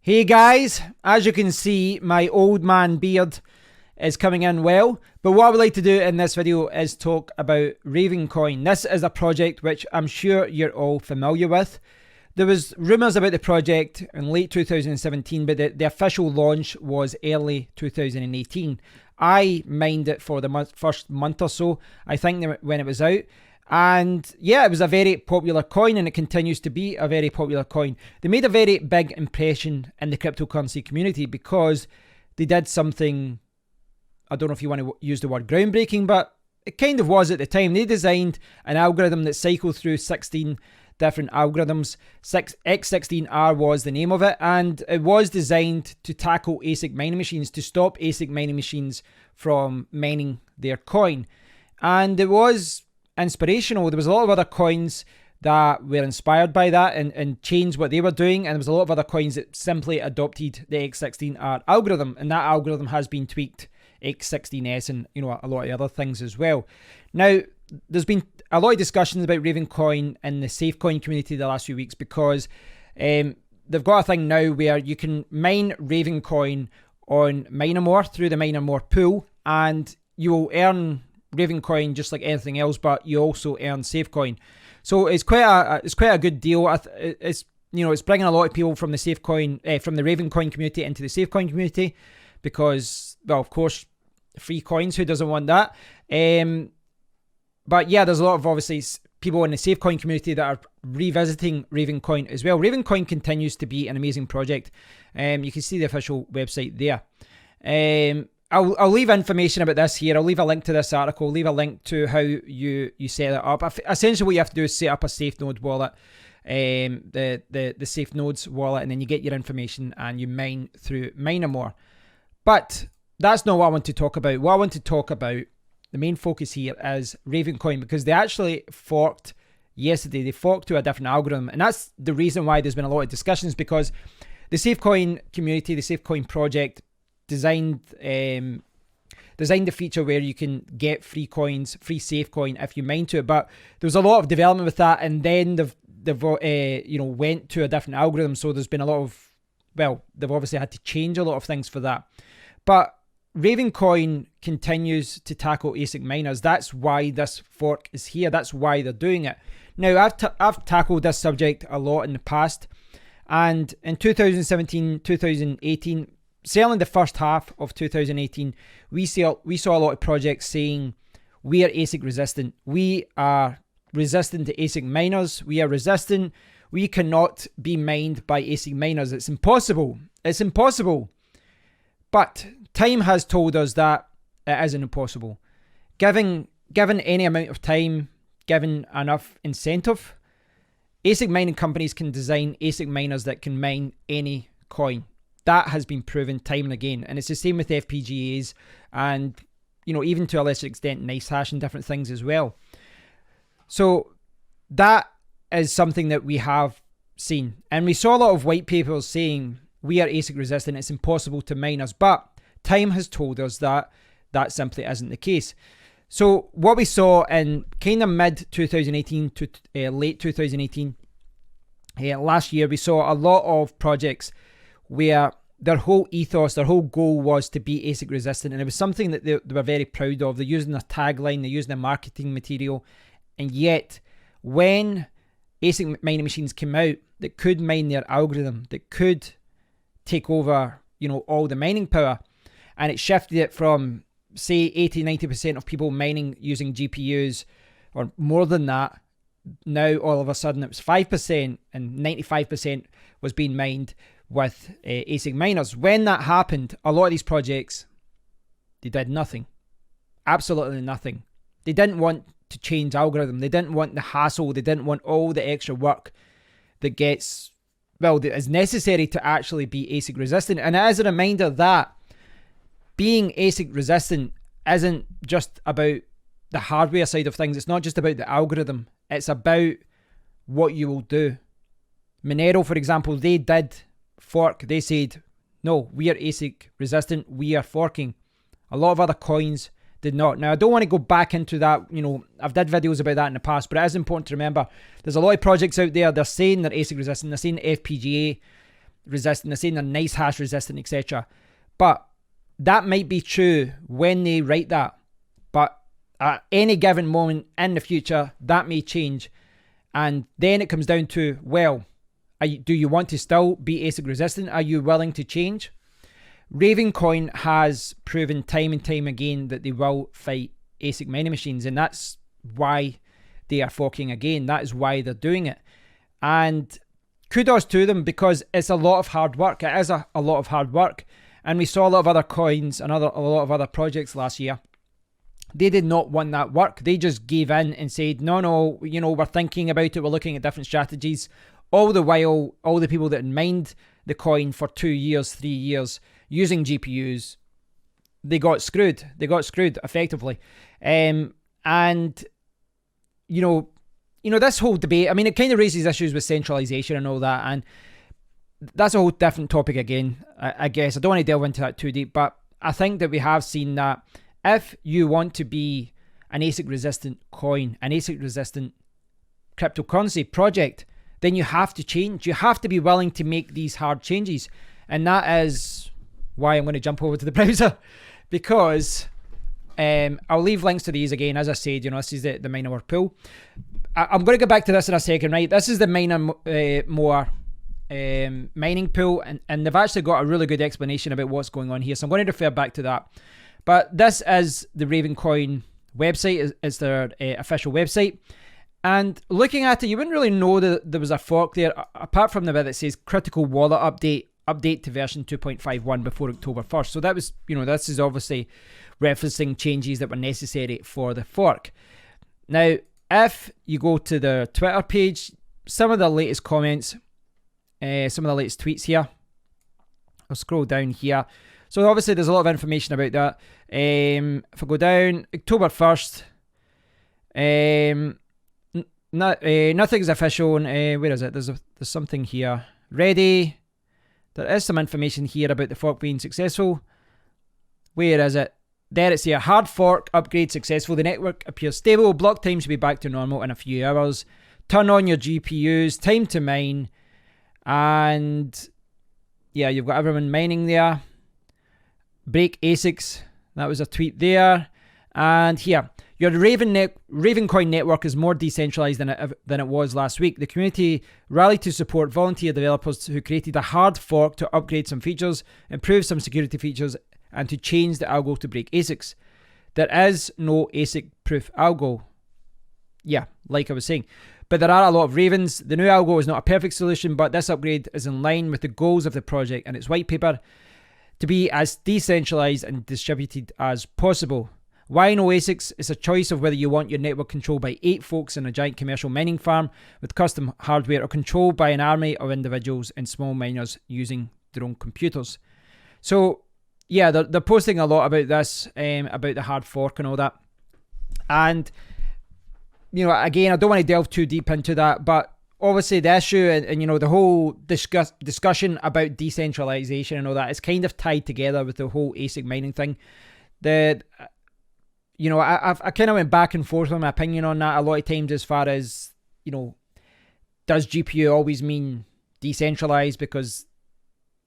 Hey guys, as you can see, my old man beard is coming in well, but what I would like to do in this video is talk about Ravencoin. This is a project which I'm sure you're all familiar with. There was rumours about the project in late 2017, but the official launch was early 2018. I mined it for the first month or so, I think, when it was out. And yeah, it was a very popular coin, and it continues to be a very popular coin. They made a very big impression in the cryptocurrency community because they did something, I don't know if you want to use the word groundbreaking, but it kind of was at the time. They designed an algorithm that cycled through 16 different algorithms. X16R was the name of it, and it was designed to tackle ASIC mining machines, to stop ASIC mining machines from mining their coin. And it was inspirational. There was a lot of other coins that were inspired by that and changed what they were doing, and there was a lot of other coins that simply adopted the X16R algorithm, and that algorithm has been tweaked, X16S, and a lot of other things as well. Now, there's been a lot of discussions about Ravencoin in the SafeCoin community the last few weeks because they've got a thing now where you can mine Ravencoin on Minemore through the Minemore pool, and you will earn Ravencoin just like anything else, but you also earn SafeCoin. So it's quite a good deal. It's bringing a lot of people from the SafeCoin from the Ravencoin community into the SafeCoin community because, well, of course, free coins. Who doesn't want that? But yeah, there's a lot of obviously people in the SafeCoin community that are revisiting Ravencoin as well. Ravencoin continues to be an amazing project. You can see the official website there. I'll leave information about this here. I'll leave a link to this article, leave a link to how you set it up. Essentially, what you have to do is set up a SafeNode wallet, the SafeNodes wallet, and then you get your information and you mine through Minemore. But that's not what I want to talk about. What I want to talk about, the main focus here, is Ravencoin, because they actually forked yesterday. They forked to a different algorithm, and that's the reason why there's been a lot of discussions, because the SafeCoin community, the SafeCoin project, designed the feature where you can get free coins, free SafeCoin if you mine to it. But there was a lot of development with that, and then they've went to a different algorithm. So there's been a lot of, well, they've obviously had to change a lot of things for that. But Ravencoin continues to tackle ASIC miners. That's why this fork is here. That's why they're doing it. Now, I've tackled this subject a lot in the past, and in 2017, 2018. Certainly the first half of 2018, we saw a lot of projects saying we are ASIC resistant. We are resistant to ASIC miners. We are resistant. We cannot be mined by ASIC miners. It's impossible. It's impossible. But time has told us that it isn't impossible. Given any amount of time, given enough incentive, ASIC mining companies can design ASIC miners that can mine any coin. That has been proven time and again. And it's the same with FPGAs and, even to a lesser extent, NiceHash and different things as well. So that is something that we have seen. And we saw a lot of white papers saying we are ASIC resistant. It's impossible to mine us. But time has told us that that simply isn't the case. So what we saw in kind of mid 2018 to late 2018, last year, we saw a lot of projects where their whole ethos, their whole goal was to be ASIC resistant, and it was something that they were very proud of. They're using their tagline, they're using their marketing material, and yet when ASIC mining machines came out that could mine their algorithm, that could take over, all the mining power, and it shifted it from, say, 80-90% of people mining using GPUs, or more than that. Now all of a sudden it was 5%, and 95% was being mined with ASIC miners. When that happened, a lot of these projects, they did nothing. Absolutely nothing. They didn't want to change algorithm. They didn't want the hassle. They didn't want all the extra work that is necessary to actually be ASIC resistant. And as a reminder that being ASIC resistant isn't just about the hardware side of things. It's not just about the algorithm. It's about what you will do. Monero, for example, they did fork. They said, no, we are ASIC resistant. We are forking. A lot of other coins did not. Now, I don't want to go back into that. I've did videos about that in the past, but it is important to remember there's a lot of projects out there. They're saying they're ASIC resistant. They're saying FPGA resistant. They're saying they're nice hash resistant, etc. But that might be true when they write that. But at any given moment in the future, that may change. And then it comes down to, well, do you want to still be ASIC resistant? Are you willing to change? Ravencoin has proven time and time again that they will fight ASIC mining machines, and that's why they are forking again. That is why they're doing it. And kudos to them, because it's a lot of hard work. It is a lot of hard work. And we saw a lot of other coins and a lot of other projects last year. They did not want that work. They just gave in and said, no, we're thinking about it. We're looking at different strategies. All the while, all the people that mined the coin for 2 years, 3 years, using GPUs, they got screwed. They got screwed effectively. And, this whole debate, I mean, it kind of raises issues with centralization and all that. And that's a whole different topic again, I guess. I don't want to delve into that too deep, but I think that we have seen that if you want to be an ASIC resistant coin, an ASIC resistant cryptocurrency project, then you have to change. You have to be willing to make these hard changes. And that is why I'm going to jump over to the browser, because I'll leave links to these again. As I said, this is the miner pool. I'm going to go back to this in a second, right? This is the miner more mining pool, and they've actually got a really good explanation about what's going on here. So I'm going to refer back to that. But this is the Ravencoin website, is their official website. And looking at it, you wouldn't really know that there was a fork there, apart from the bit that says critical wallet update to version 2.51 before October 1st. So that was, this is obviously referencing changes that were necessary for the fork. Now, if you go to the Twitter page, some of the latest comments, some of the latest tweets here, I'll scroll down here. So obviously there's a lot of information about that. If I go down, October 1st, nothing's official. Where is it? There's something here. Ready. There is some information here about the fork being successful. Where is it? There it's here. Hard fork upgrade successful. The network appears stable. Block time should be back to normal in a few hours. Turn on your GPUs. Time to mine. And yeah, you've got everyone mining there. Break ASICs. That was a tweet there. And here, your Ravencoin network is more decentralized than it was last week. The community rallied to support volunteer developers who created a hard fork to upgrade some features, improve some security features, and to change the algo to break ASICs. There is no ASIC-proof algo. Yeah, like I was saying. But there are a lot of Ravens. The new algo is not a perfect solution, but this upgrade is in line with the goals of the project and its white paper to be as decentralized and distributed as possible. Why no ASICs? It's a choice of whether you want your network controlled by 8 folks in a giant commercial mining farm with custom hardware, or controlled by an army of individuals and small miners using their own computers. So yeah, they're posting a lot about this, about the hard fork and all that. And again, I don't want to delve too deep into that, but obviously the issue and the whole discussion about decentralization and all that is kind of tied together with the whole ASIC mining thing. I kind of went back and forth with my opinion on that a lot of times, as far as, does GPU always mean decentralized? Because,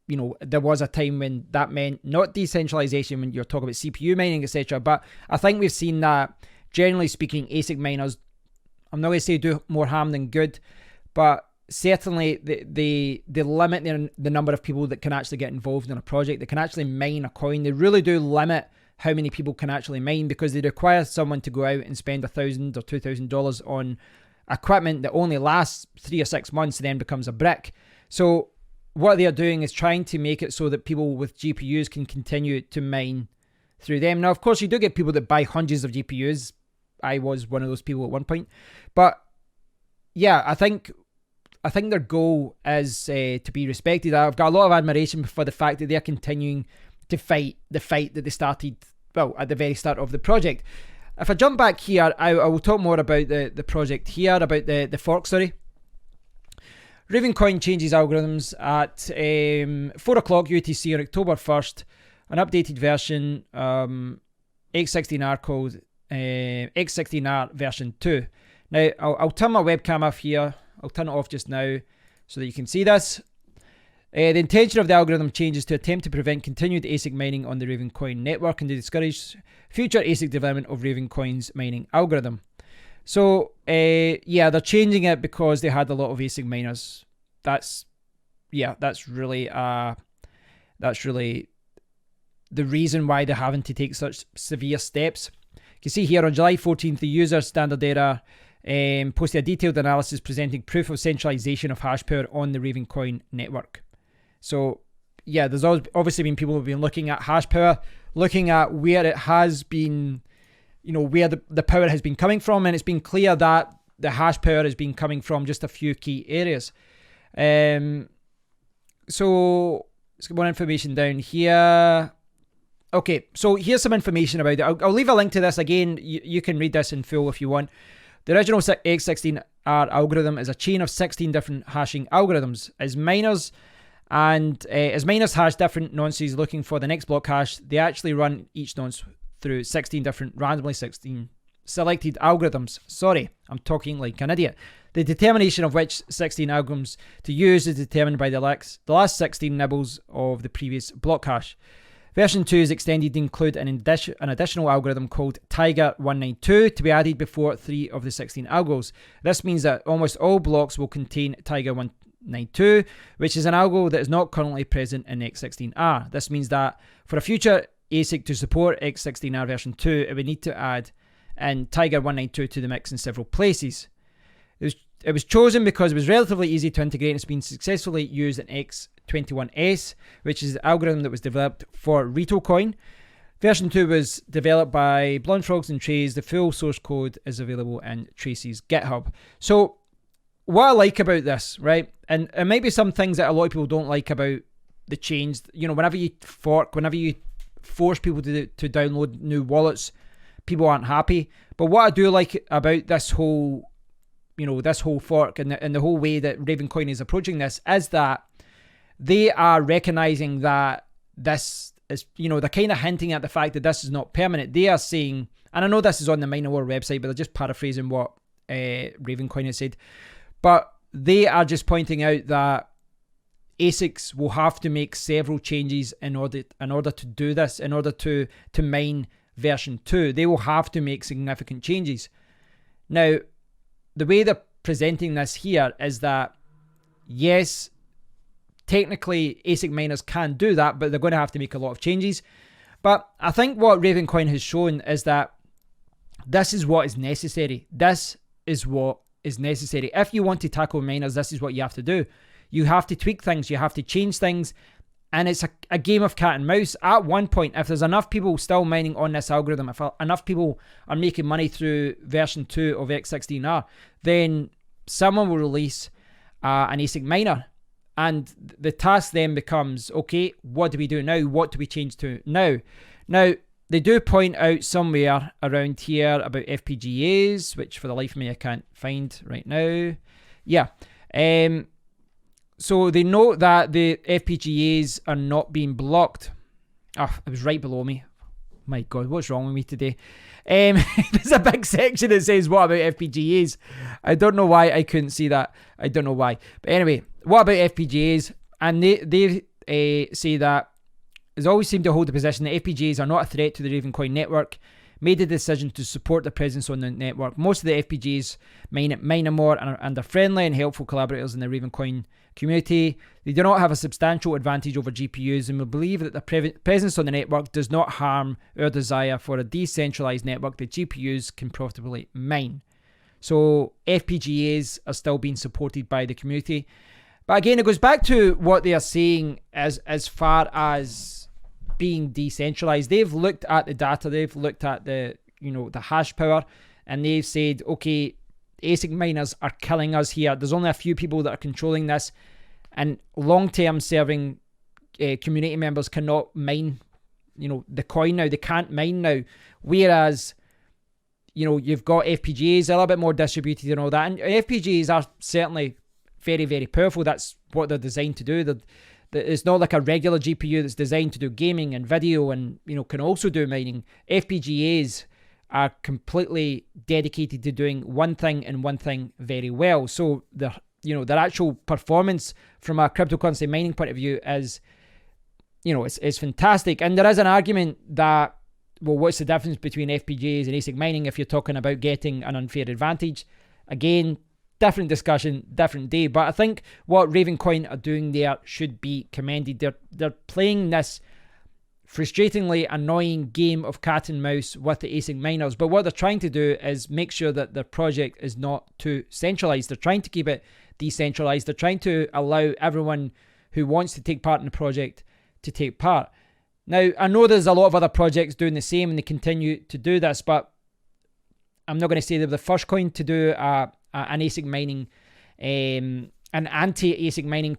there was a time when that meant not decentralization when you're talking about CPU mining, etc. But I think we've seen that, generally speaking, ASIC miners, I'm not going to say do more harm than good, but certainly they limit the number of people that can actually get involved in a project, that can actually mine a coin. They really do limit how many people can actually mine, because they require someone to go out and spend $1,000 or $2,000 on equipment that only lasts 3 or 6 months and then becomes a brick. So what they are doing is trying to make it so that people with GPUs can continue to mine through them. Now, of course, you do get people that buy hundreds of GPUs. I was one of those people at one point. But yeah, I think their goal is to be respected. I've got a lot of admiration for the fact that they're continuing to fight the fight that they started, well, at the very start of the project. If I jump back here, I will talk more about the project here, about the fork, sorry. Ravencoin changes algorithms at 4 o'clock UTC on October 1st. An updated version, X16R called X16R version 2. Now, I'll turn my webcam off here. I'll turn it off just now so that you can see this. The intention of the algorithm change is to attempt to prevent continued ASIC mining on the Ravencoin network and to discourage future ASIC development of Ravencoin's mining algorithm. So, yeah, they're changing it because they had a lot of ASIC miners. That's really the reason why they're having to take such severe steps. You can see here on July 14th, the user Standard Error posted a detailed analysis presenting proof of centralization of HashPower on the Ravencoin network. So, yeah, there's obviously been people who have been looking at HashPower, looking at where it has been, where the power has been coming from, and it's been clear that the HashPower has been coming from just a few key areas. So, let's get more information down here. Okay, so here's some information about it. I'll leave a link to this. Again, you can read this in full if you want. The original X16R algorithm is a chain of 16 different hashing algorithms. As miners hash different nonces looking for the next block hash, they actually run each nonce through 16 different randomly 16 selected algorithms. Sorry, I'm talking like an idiot. The determination of which 16 algorithms to use is determined by the last 16 nibbles of the previous block hash. Version 2 is extended to include an additional algorithm called Tiger 192 to be added before 3 of the 16 algos. This means that almost all blocks will contain Tiger 192, which is an algo that is not currently present in X16R. This means that for a future ASIC to support X16R version 2, it would need to add in Tiger 192 to the mix in several places. It was chosen because it was relatively easy to integrate and it's been successfully used in X21S, which is the algorithm that was developed for Ravecoin. Version 2 was developed by Blonde Frogs and Trez. The full source code is available in Tracy's GitHub. So what I like about this, right, and it might be some things that a lot of people don't like about the change. Whenever you fork, whenever you force people to download new wallets, people aren't happy. But what I do like about this whole fork and the whole way that Ravencoin is approaching this is that they are recognizing that this is, they're kind of hinting at the fact that this is not permanent. They are saying, and I know this is on the MinerWar website, but they're just paraphrasing what Ravencoin has said, but they are just pointing out that ASICs will have to make several changes in order to do this, in order to mine version 2. They will have to make significant changes. Now, the way they're presenting this here is that, yes, technically ASIC miners can do that, but they're going to have to make a lot of changes. But I think what Ravencoin has shown is that this is what is necessary. This is what is necessary. If you want to tackle miners, this is what you have to do. You have to tweak things. You have to change things. And it's a game of cat and mouse. At one point, if there's enough people still mining on this algorithm, if enough people are making money through version 2 of X16R, then someone will release an ASIC miner. And the task then becomes, okay, what do we do now? What do we change to now? Now, they do point out somewhere around here about FPGAs, which for the life of me I can't find right now. Yeah. So they note that the FPGAs are not being blocked. Oh, it was right below me. My God, what's wrong with me today? There's a big section that says, what about FPGAs? I don't know why I couldn't see that. I don't know why. But anyway, what about FPGAs? And they say that has always seemed to hold the position that FPGAs are not a threat to the Ravencoin network, made the decision to support their presence on the network. Most of the FPGAs mine more and are friendly and helpful collaborators in the Ravencoin community. They do not have a substantial advantage over GPUs, and we believe that their presence on the network does not harm our desire for a decentralized network that GPUs can profitably mine. So FPGAs are still being supported by the community. But again, it goes back to what they are saying as far as being decentralized. They've looked at the data, they've looked at the hash power, and they've said, okay, ASIC miners are killing us here. There's only a few people that are controlling this, and long-term serving community members cannot mine, the coin now. They can't mine now. Whereas, you've got FPGAs, a little bit more distributed and all that. And FPGAs are certainly very, very powerful. That's what they're designed to do. It's not like a regular GPU that's designed to do gaming and video and, can also do mining. FPGAs are completely dedicated to doing one thing and one thing very well. So they're their actual performance from a cryptocurrency mining point of view is, it's fantastic. And there is an argument that, well, what's the difference between FPGAs and ASIC mining if you're talking about getting an unfair advantage? Again, different discussion, different day. But I think what Ravencoin are doing there should be commended. They're playing this frustratingly annoying game of cat and mouse with the ASIC miners, but what they're trying to do is make sure that their project is not too centralized. They're trying to keep it decentralized. They're trying to allow everyone who wants to take part in the project to take part. Now, I know there's a lot of other projects doing the same and they continue to do this, but I'm not going to say they're the first coin to do an ASIC mining, an anti-ASIC mining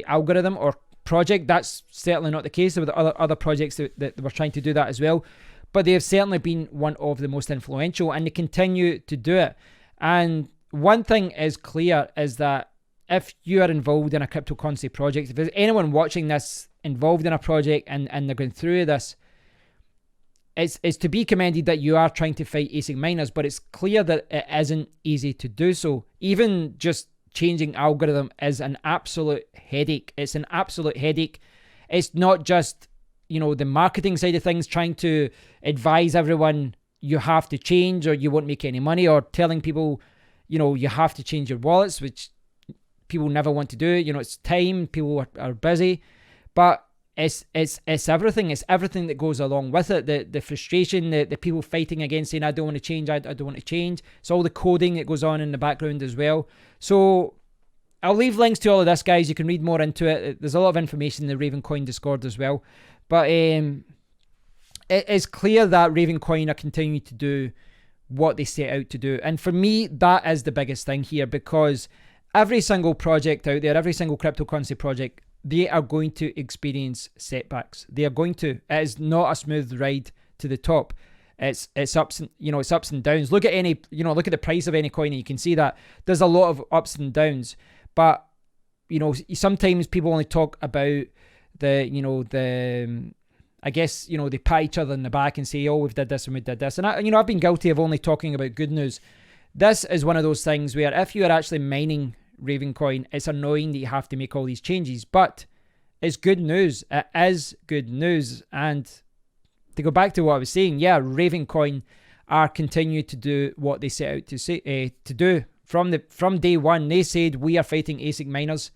algorithm or project. That's certainly not the case. There were other projects that were trying to do that as well, but they have certainly been one of the most influential, and they continue to do it. And one thing is clear, is that if you are involved in a cryptocurrency project, if there's anyone watching this involved in a project and they're going through this, it's to be commended that you are trying to fight ASIC miners, but it's clear that it isn't easy to do so. Even just changing algorithm is an absolute headache. It's an absolute headache. It's not just, the marketing side of things, trying to advise everyone you have to change or you won't make any money, or telling people, you have to change your wallets, which people never want to do. It's time, people are busy, but it's everything. It's everything that goes along with it. The frustration, the people fighting against, saying, I don't want to change, I don't want to change. It's all the coding that goes on in the background as well. So I'll leave links to all of this, guys. You can read more into it. There's a lot of information in the Ravencoin Discord as well. But it is clear that Ravencoin are continuing to do what they set out to do. And for me, that is the biggest thing here, because every single project out there, every single cryptocurrency project, they are going to experience setbacks. They are going to. It is not a smooth ride to the top. It's ups and it's ups and downs. Look at look at the price of any coin, and you can see that there's a lot of ups and downs. But sometimes people only talk about I guess they pat each other in the back and say, oh, we've did this and we did this. And I've been guilty of only talking about good news. This is one of those things where if you are actually mining Ravencoin, it's annoying that you have to make all these changes, but it's good news. It is good news. And to go back to what I was saying, yeah, Ravencoin are continuing to do what they set out to do from day one. They said, we are fighting ASIC miners.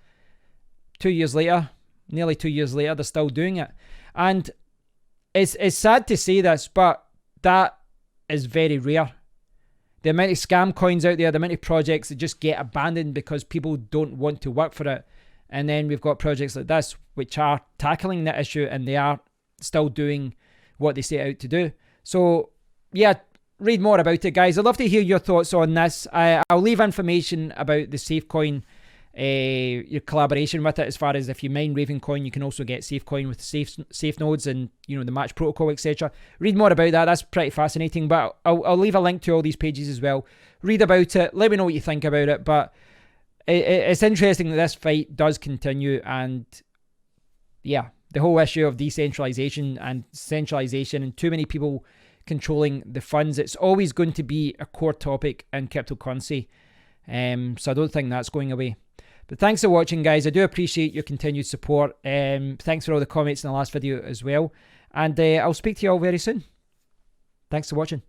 2 years later, nearly 2 years later, they're still doing it. And it's sad to say this, but that is very rare. The amount of scam coins out there, the amount of projects that just get abandoned because people don't want to work for it. And then we've got projects like this, which are tackling that issue, and they are still doing what they set out to do. So yeah, read more about it, guys. I'd love to hear your thoughts on this. I'll leave information about the SafeCoin, your collaboration with it, as far as if you mine Ravencoin, you can also get SafeCoin with safe nodes and the match protocol, etc. Read more about that. That's pretty fascinating. But I'll leave a link to all these pages as well. Read about it. Let me know what you think about it. But it's interesting that this fight does continue, and yeah, the whole issue of decentralization and centralization and too many people controlling the funds, it's always going to be a core topic in cryptocurrency. So I don't think that's going away. But thanks for watching, guys. I do appreciate your continued support. Thanks for all the comments in the last video as well. And I'll speak to you all very soon. Thanks for watching.